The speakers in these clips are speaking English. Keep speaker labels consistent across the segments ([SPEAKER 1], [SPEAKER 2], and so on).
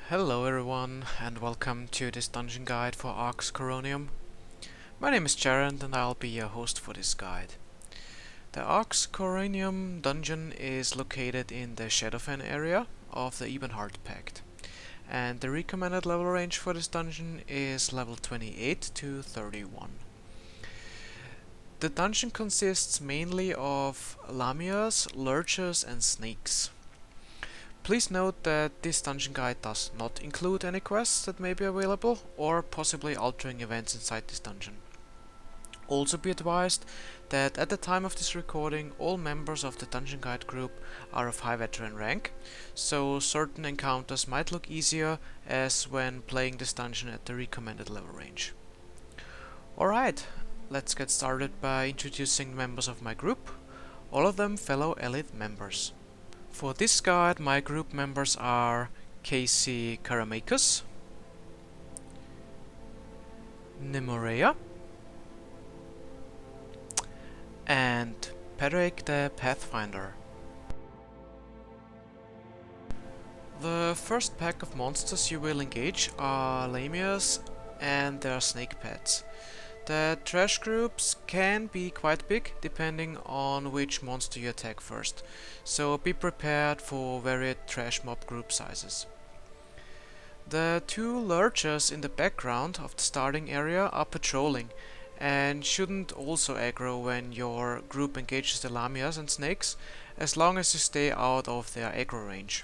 [SPEAKER 1] Hello everyone, and welcome to this dungeon guide for Arx Corinium. My name is Geraint and I'll be your host for this guide. The Arx Corinium dungeon is located in the Shadowfen area of the Ebonheart Pact, and the recommended level range for this dungeon is level 28 to 31. The dungeon consists mainly of lamias, lurchers and snakes. Please note that this dungeon guide does not include any quests that may be available or possibly altering events inside this dungeon. Also be advised that at the time of this recording all members of the dungeon guide group are of high veteran rank, so certain encounters might look easier as when playing this dungeon at the recommended level range. Alright, let's get started by introducing members of my group, all of them fellow Alith members. For this guide, my group members are Casey Karamakus, Nemorea, and Patrick the Pathfinder. The first pack of monsters you will engage are lamias and their snake pets. The trash groups can be quite big depending on which monster you attack first, so be prepared for varied trash mob group sizes. The two lurchers in the background of the starting area are patrolling and shouldn't also aggro when your group engages the lamias and snakes, as long as you stay out of their aggro range.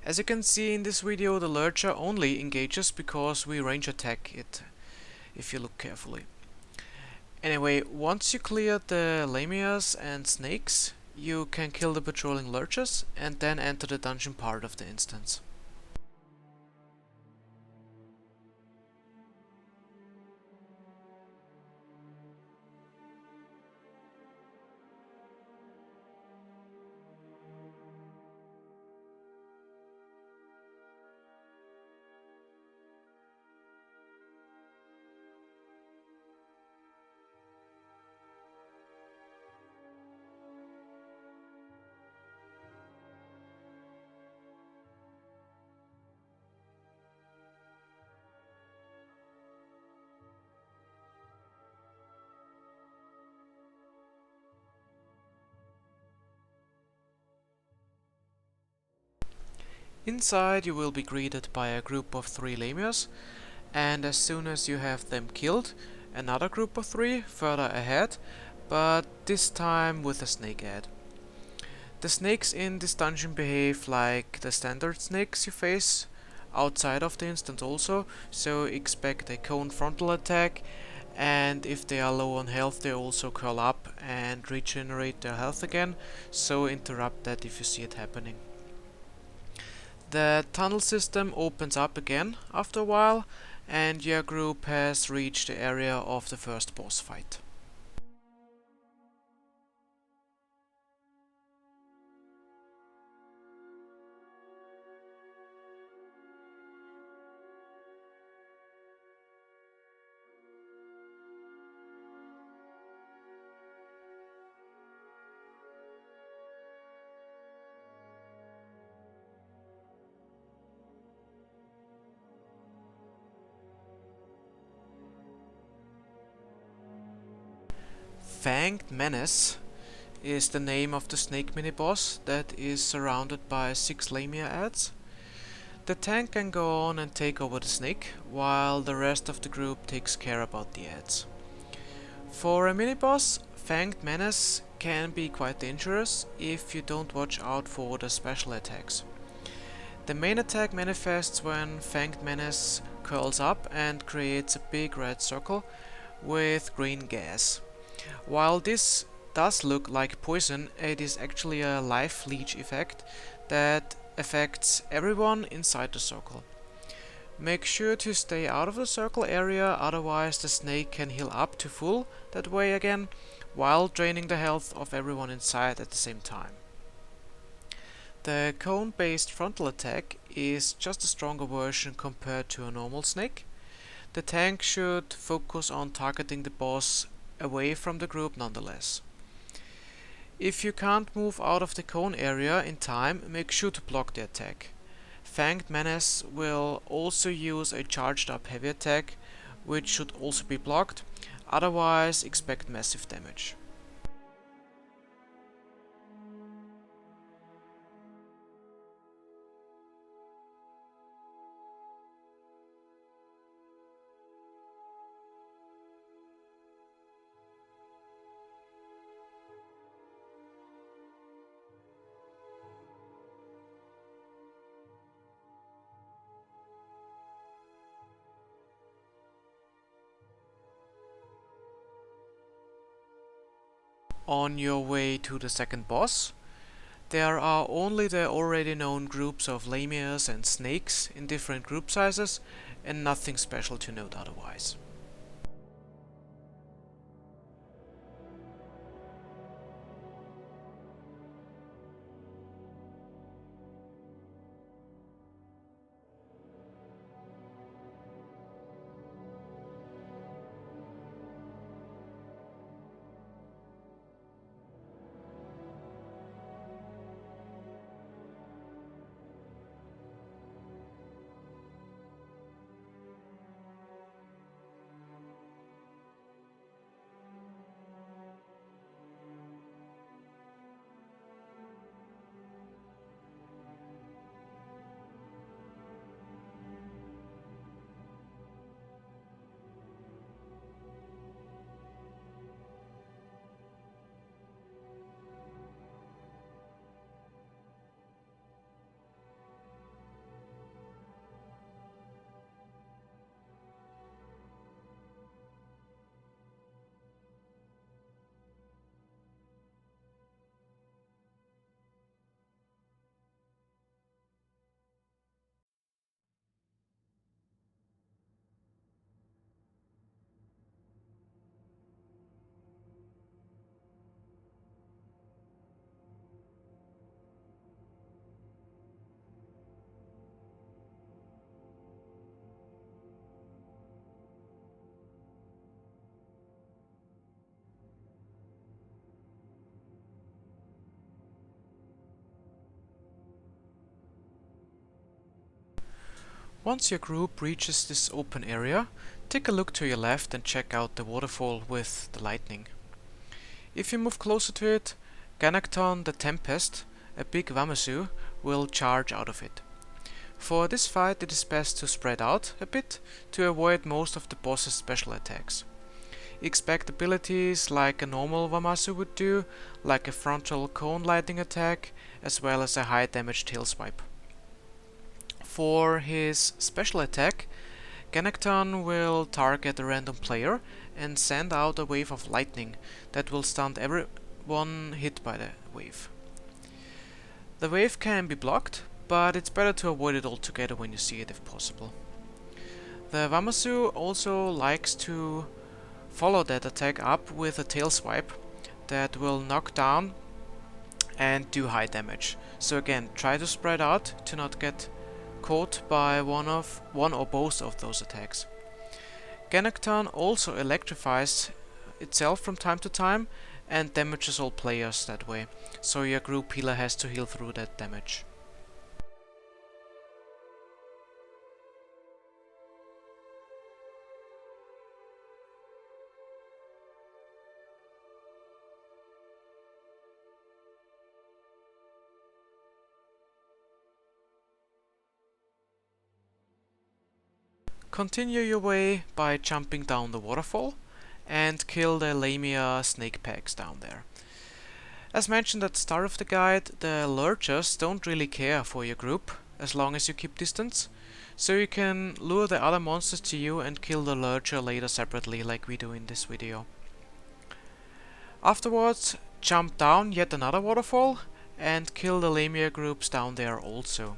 [SPEAKER 1] As you can see in this video, the lurcher only engages because we range attack it, if you look carefully. Anyway, once you clear the lamias and snakes, you can kill the patrolling lurchers and then enter the dungeon part of the instance. Inside you will be greeted by a group of 3 lamias, and as soon as you have them killed, another group of 3 further ahead, but this time with a snake ad. The snakes in this dungeon behave like the standard snakes you face outside of the instance also, so expect a cone frontal attack, and if they are low on health they also curl up and regenerate their health again, so interrupt that if you see it happening. The tunnel system opens up again after a while, and your group has reached the area of the first boss fight. Fanged Menace is the name of the snake mini-boss that is surrounded by 6 lamia ads. The tank can go on and take over the snake, while the rest of the group takes care about the ads. For a mini-boss, Fanged Menace can be quite dangerous if you don't watch out for the special attacks. The main attack manifests when Fanged Menace curls up and creates a big red circle with green gas. While this does look like poison, it is actually a life leech effect that affects everyone inside the circle. Make sure to stay out of the circle area, otherwise the snake can heal up to full that way again, while draining the health of everyone inside at the same time. The cone-based frontal attack is just a stronger version compared to a normal snake. The tank should focus on targeting the boss away from the group nonetheless. If you can't move out of the cone area in time, make sure to block the attack. Fanged Menace will also use a charged up heavy attack, which should also be blocked, otherwise expect massive damage. On your way to the second boss, there are only the already known groups of lamias and snakes in different group sizes, and nothing special to note otherwise. Once your group reaches this open area, take a look to your left and check out the waterfall with the lightning. If you move closer to it, Ganachton the Tempest, a big Wamasu, will charge out of it. For this fight it is best to spread out a bit to avoid most of the boss's special attacks. Expect abilities like a normal Wamasu would do, like a frontal cone lightning attack, as well as a high damage tail swipe. For his special attack, Ganachton will target a random player and send out a wave of lightning that will stun everyone hit by the wave. The wave can be blocked, but it's better to avoid it altogether when you see it if possible. The Wamasu also likes to follow that attack up with a tail swipe that will knock down and do high damage. So again, try to spread out to not get caught by one or both of those attacks. Ganachton also electrifies itself from time to time and damages all players that way, so your group healer has to heal through that damage. Continue your way by jumping down the waterfall and kill the Lamia snake pegs down there. As mentioned at the start of the guide, the Lurchers don't really care for your group as long as you keep distance, so you can lure the other monsters to you and kill the Lurcher later separately like we do in this video. Afterwards, jump down yet another waterfall and kill the Lamia groups down there also.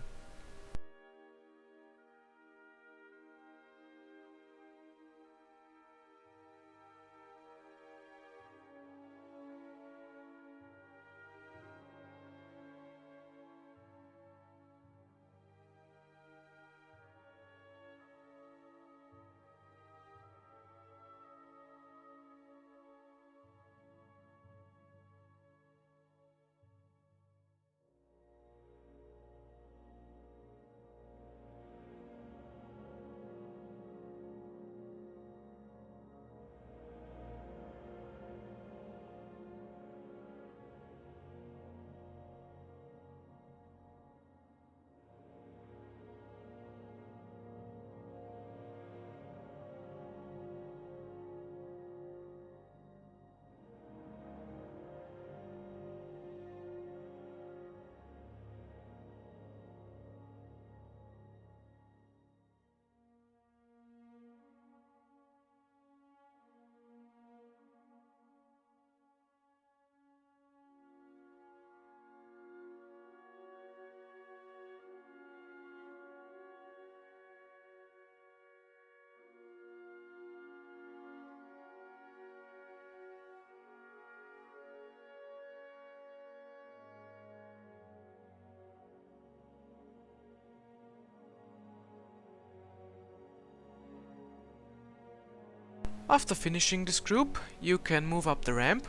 [SPEAKER 1] After finishing this group, you can move up the ramp,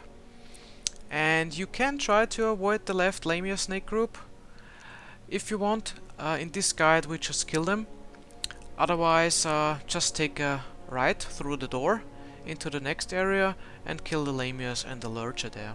[SPEAKER 1] and you can try to avoid the left Lamia snake group. If you want, in this guide we just kill them. Otherwise, just take a right through the door into the next area and kill the Lamias and the Lurcher there.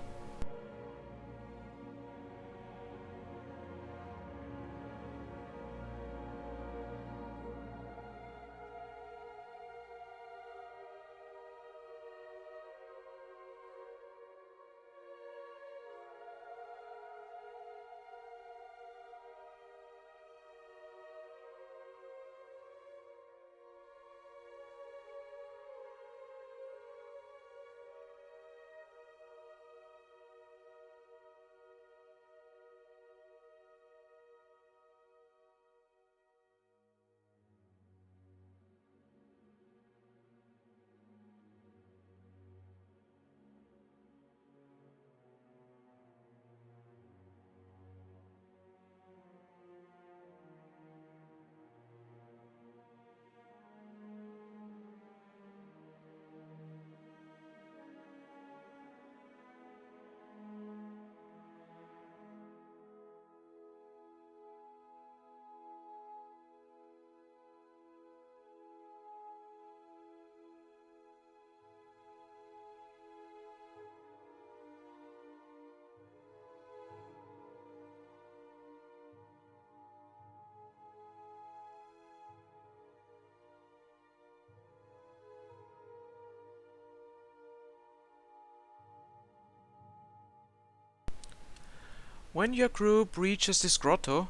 [SPEAKER 1] When your group reaches this grotto,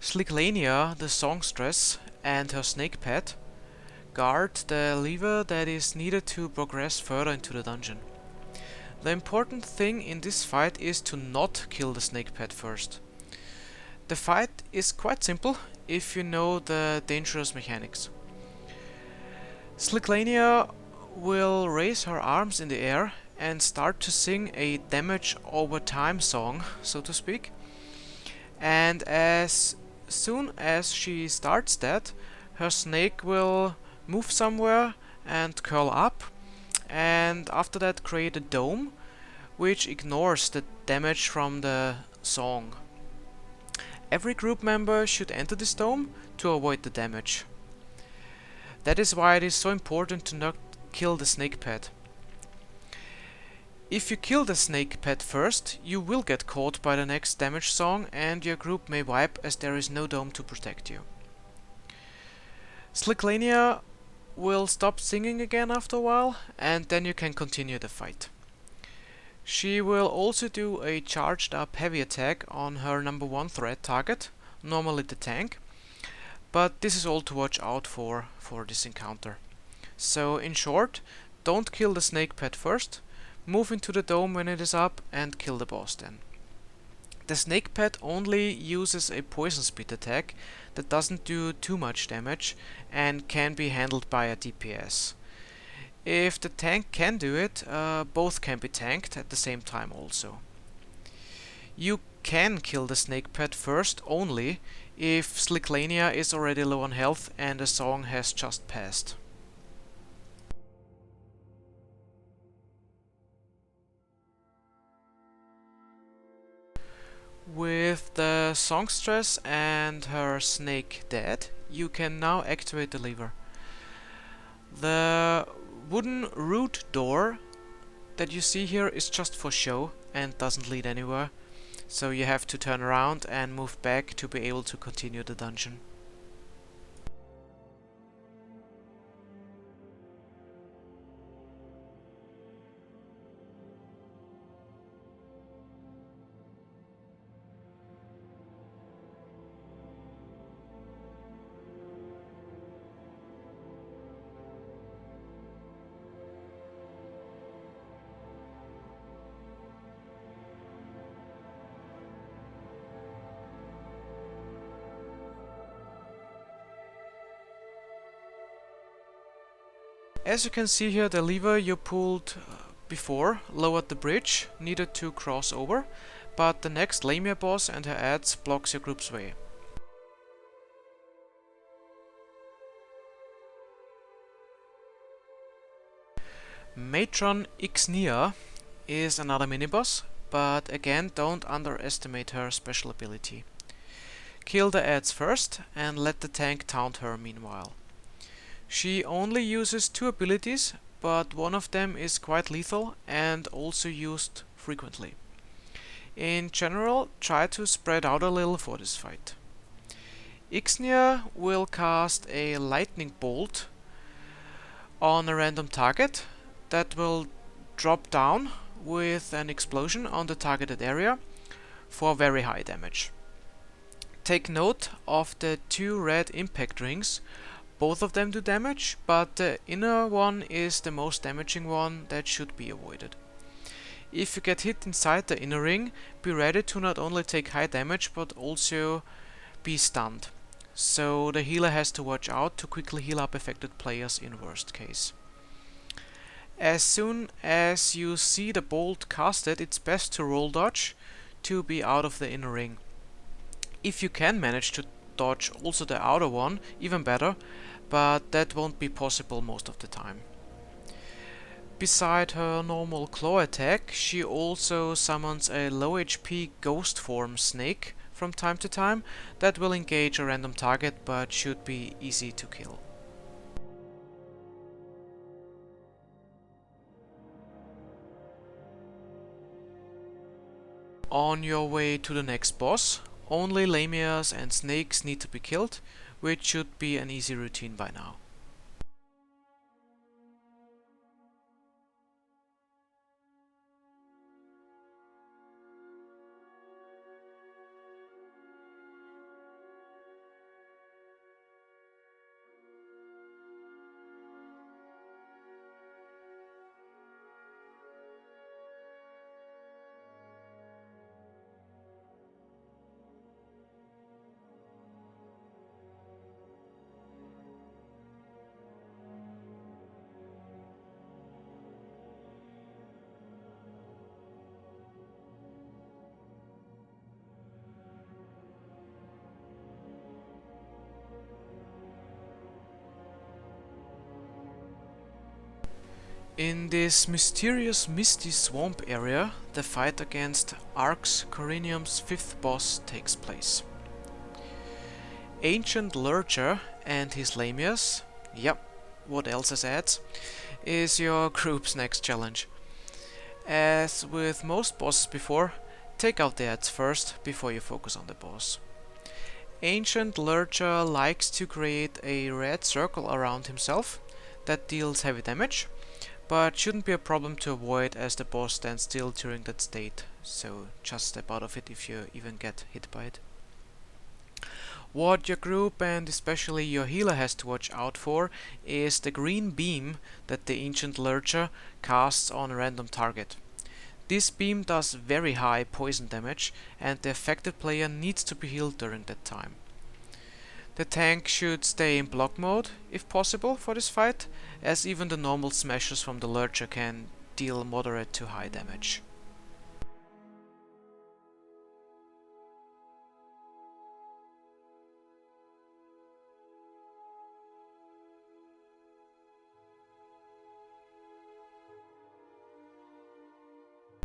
[SPEAKER 1] Slicklania, the songstress, and her snake pet guard the lever that is needed to progress further into the dungeon. The important thing in this fight is to not kill the snake pet first. The fight is quite simple if you know the dangerous mechanics. Slicklania will raise her arms in the air and start to sing a damage over time song, so to speak. And as soon as she starts that, her snake will move somewhere and curl up, and after that create a dome which ignores the damage from the song. Every group member should enter this dome to avoid the damage. That is why it is so important to not kill the snake pet. If you kill the snake pet first, you will get caught by the next damage song and your group may wipe as there is no dome to protect you. Slicklania will stop singing again after a while, and then you can continue the fight. She will also do a charged up heavy attack on her number 1 threat target, normally the tank, but this is all to watch out for this encounter. So in short, don't kill the snake pet first, move into the dome when it is up and kill the boss then. The snake pet only uses a poison spit attack that doesn't do too much damage and can be handled by a DPS. If the tank can do it, both can be tanked at the same time also. You can kill the snake pet first only if Slicklania is already low on health and the song has just passed. With the songstress and her snake dead, you can now activate the lever. The wooden root door that you see here is just for show and doesn't lead anywhere, so you have to turn around and move back to be able to continue the dungeon. As you can see here, the lever you pulled before lowered the bridge needed to cross over, but the next Lamia boss and her adds blocks your group's way. Matron Ixnia is another mini-boss, but again don't underestimate her special ability. Kill the adds first and let the tank taunt her meanwhile. She only uses 2 abilities, but one of them is quite lethal and also used frequently. In general, try to spread out a little for this fight. Ixnia will cast a lightning bolt on a random target that will drop down with an explosion on the targeted area for very high damage. Take note of the 2 red impact rings. Both of them do damage, but the inner one is the most damaging one that should be avoided. If you get hit inside the inner ring, be ready to not only take high damage but also be stunned. So the healer has to watch out to quickly heal up affected players in worst case. As soon as you see the bolt casted, it's best to roll dodge to be out of the inner ring. If you can manage to dodge also the outer one, even better, but that won't be possible most of the time. Beside her normal claw attack, she also summons a low HP ghost form snake from time to time that will engage a random target but should be easy to kill. On your way to the next boss, only lamias and snakes need to be killed, which should be an easy routine by now. In this mysterious misty swamp area, the fight against Arx Corinium's 5th boss takes place. Ancient Lurcher and his lamias, yep, what else is adds, is your group's next challenge. As with most bosses before, take out the adds first before you focus on the boss. Ancient Lurcher likes to create a red circle around himself that deals heavy damage, but shouldn't be a problem to avoid as the boss stands still during that state, so just step out of it if you even get hit by it. What your group and especially your healer has to watch out for is the green beam that the Ancient Lurcher casts on a random target. This beam does very high poison damage and the affected player needs to be healed during that time. The tank should stay in block mode, if possible, for this fight, as even the normal smashes from the Lurcher can deal moderate to high damage.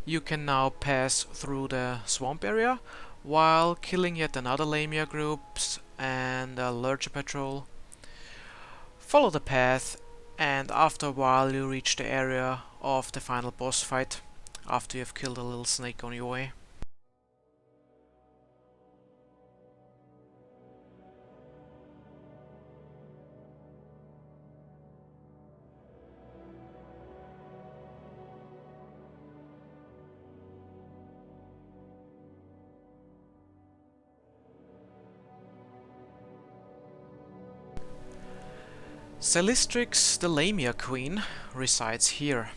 [SPEAKER 1] You can now pass through the swamp area, while killing yet another Lamia groups and a Lurcher patrol. Follow the path, and after a while you reach the area of the final boss fight, after you have killed a little snake on your way. Celestrix, the Lamia Queen, resides here.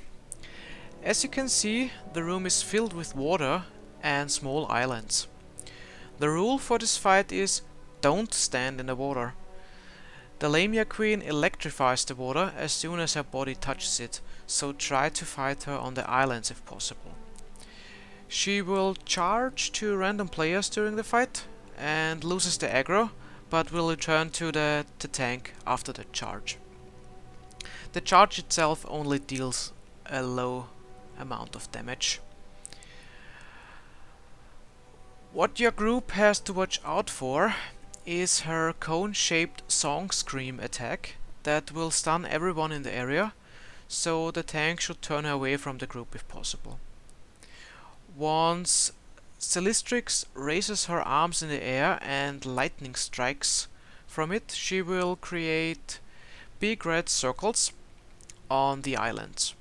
[SPEAKER 1] As you can see, the room is filled with water and small islands. The rule for this fight is don't stand in the water. The Lamia Queen electrifies the water as soon as her body touches it, so try to fight her on the islands if possible. She will charge to random players during the fight and loses the aggro, but will return to the tank after the charge. The charge itself only deals a low amount of damage. What your group has to watch out for is her cone-shaped song scream attack that will stun everyone in the area, so the tank should turn away from the group if possible. Once Celestrix raises her arms in the air and lightning strikes from it, she will create big red circles on the islands.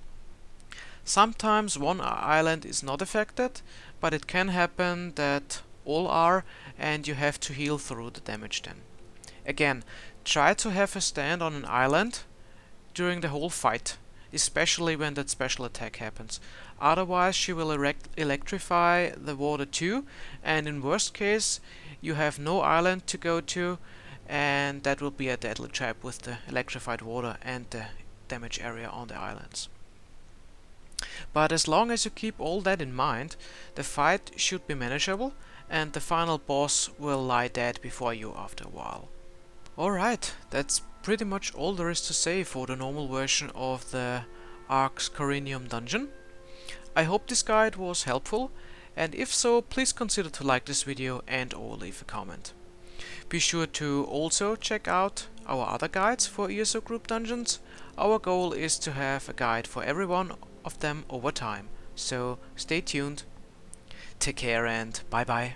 [SPEAKER 1] Sometimes one island is not affected, but it can happen that all are, and you have to heal through the damage then. Again, try to have a stand on an island during the whole fight, especially when that special attack happens. Otherwise she will electrify the water too, and in worst case you have no island to go to, and that will be a deadly trap with the electrified water and the damage area on the islands. But as long as you keep all that in mind, the fight should be manageable, and the final boss will lie dead before you after a while. Alright, that's pretty much all there is to say for the normal version of the Arx Corinium dungeon. I hope this guide was helpful, and if so, please consider to like this video and or leave a comment. Be sure to also check out our other guides for ESO group dungeons. Our goal is to have a guide for every one of them over time, so stay tuned. Take care and bye bye.